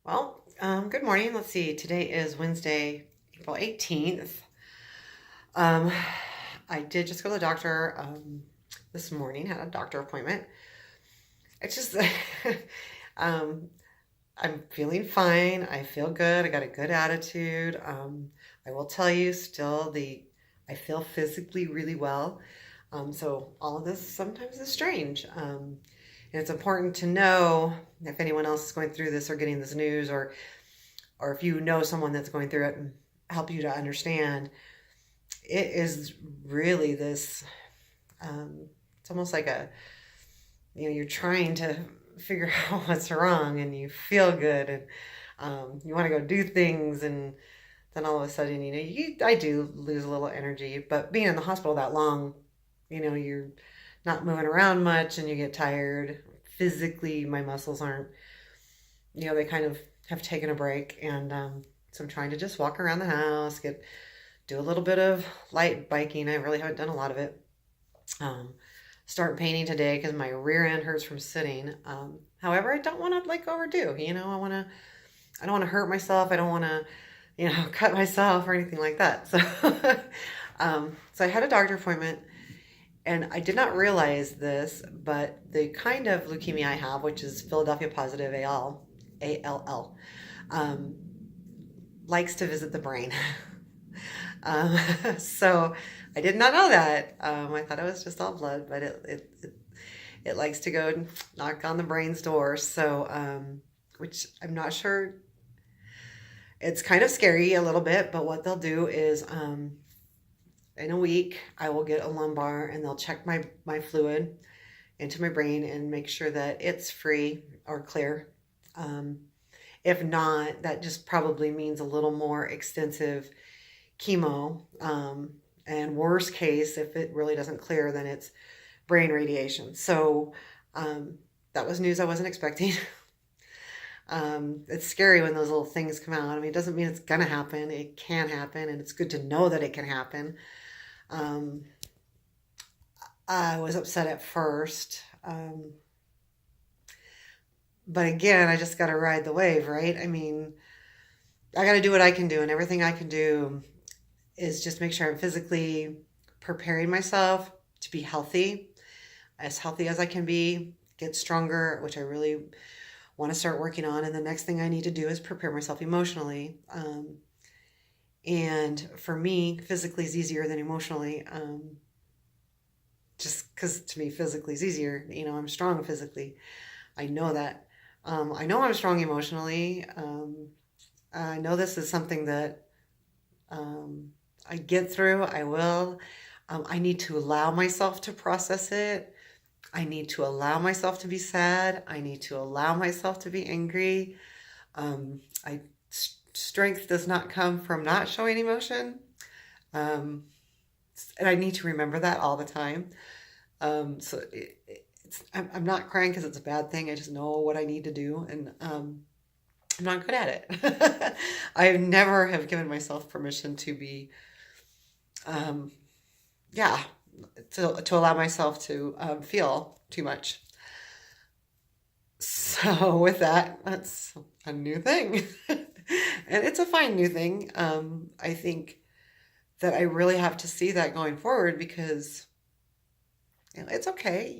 Good morning. Let's see. Today is Wednesday, April 18th. Um, I did just go to the doctor this morning, had a doctor appointment. It's just, um, I'm feeling fine. I feel good. I got a good attitude. I will tell you still I feel physically really well. So all of this sometimes is strange. And it's important to know if anyone else is going through this or getting this news or if you know someone that's going through it and help you to understand, it is really this, it's almost like you're trying to figure out what's wrong and you feel good and you want to go do things and then all of a sudden, I do lose a little energy, but being in the hospital that long, you're not moving around much and you get tired. Physically, my muscles aren't, they kind of have taken a break. And so I'm trying to just walk around the house, do a little bit of light biking. I really haven't done a lot of it. Start painting today because my rear end hurts from sitting. However, I don't want to overdo, I don't want to hurt myself. I don't want to, cut myself or anything like that. So, so I had a doctor appointment. And I did not realize this, but the kind of leukemia I have, which is Philadelphia positive ALL, likes to visit the brain. So I did not know that. I thought it was just all blood, but it likes to go and knock on the brain's door. So, which I'm not sure. It's kind of scary a little bit, but what they'll do is, in a week, I will get a lumbar and they'll check my fluid into my brain and make sure that it's free or clear. If not, that just probably means a little more extensive chemo. And worst case, if it really doesn't clear, then it's brain radiation. So that was news I wasn't expecting. It's scary when those little things come out. I mean, it doesn't mean it's going to happen. It can happen, and it's good to know that it can happen. I was upset at first. But again, I just got to ride the wave, right? I mean, I got to do what I can do, and everything I can do is just make sure I'm physically preparing myself to be healthy as I can be, get stronger, which I really want to start working on. And the next thing I need to do is prepare myself emotionally. And for me, physically is easier than emotionally. Just because to me, physically is easier. I'm strong physically. I know that. I know I'm strong emotionally. I know this is something that I get through. I will. I need to allow myself to process it. I need to allow myself to be sad. I need to allow myself to be angry. Strength does not come from not showing emotion. And I need to remember that all the time. So I'm not crying because it's a bad thing. I just know what I need to do. And I'm not good at it. I never have given myself permission to be, to allow myself to feel too much. So with that's a new thing. And it's a fine new thing. I think that I really have to see that going forward because it's okay,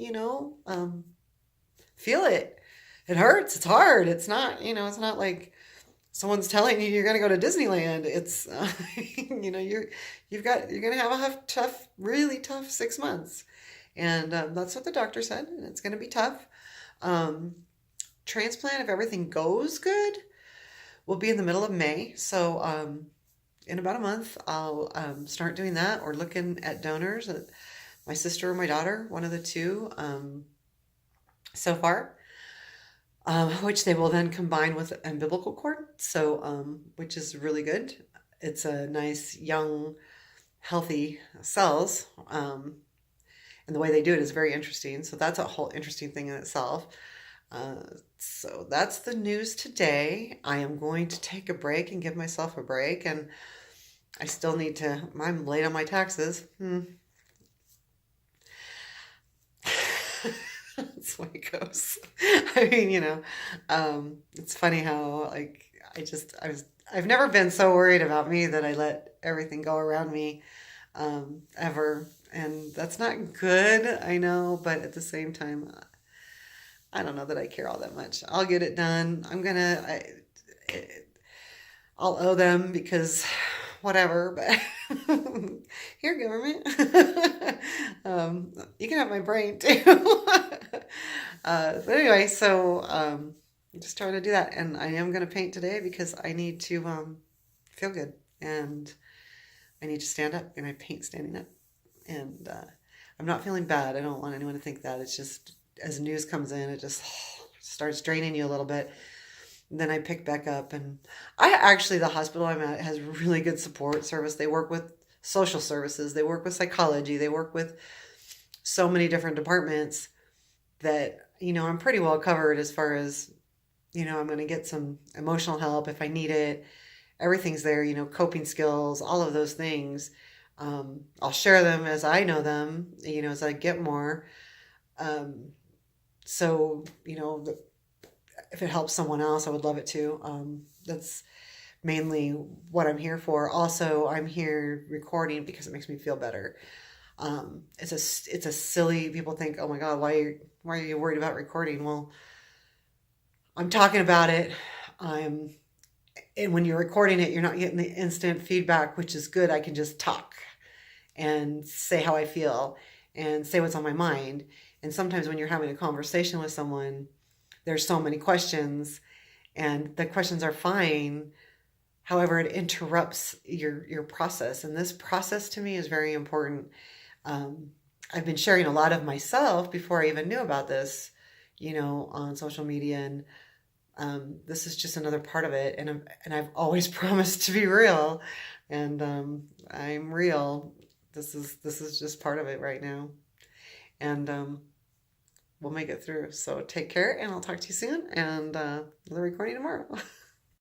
feel it. It hurts. It's hard. It's not, it's not like someone's telling you you're going to go to Disneyland. It's, you're going to have a really tough 6 months. And that's what the doctor said. And it's going to be tough. Transplant, if everything goes good, will be in the middle of May. So in about a month, I'll start doing that or looking at donors. My sister or my daughter, one of the two so far, which they will then combine with umbilical cord. So, which is really good. It's a nice, young, healthy cells. And the way they do it is very interesting. So that's a whole interesting thing in itself. So that's the news today. I am going to take a break and give myself a break. And I still need I'm late on my taxes. That's the way it goes. I mean, it's funny how like I've never been so worried about me that I let everything go around me ever. And that's not good, I know, but at the same time, I don't know that I care all that much. I'll get it done. I'll owe them because whatever, but here, government. You can have my brain too. But anyway, so I'm just trying to do that. And I am going to paint today because I need to feel good and I need to stand up, and I paint standing up. And I'm not feeling bad. I don't want anyone to think that. It's just as news comes in, it just starts draining you a little bit. Then I pick back up, and the hospital I'm at has really good support service. They work with social services, they work with psychology, they work with so many different departments that, I'm pretty well covered as far as, I'm going to get some emotional help if I need it. Everything's there, coping skills, all of those things. I'll share them as I know them, as I get more. So, if it helps someone else, I would love it to. That's mainly what I'm here for. Also, I'm here recording because it makes me feel better. It's a silly, people think, oh my God, why are you worried about recording? Well, I'm talking about it. And when you're recording it, you're not getting the instant feedback, which is good. I can just talk and say how I feel and say what's on my mind. And sometimes when you're having a conversation with someone, there's so many questions, and the questions are fine. However, it interrupts your process. And this process to me is very important. I've been sharing a lot of myself before I even knew about this, on social media. And this is just another part of it. And I've always promised to be real. And I'm real. This is just part of it right now. And we'll make it through. So take care, and I'll talk to you soon. And the recording tomorrow.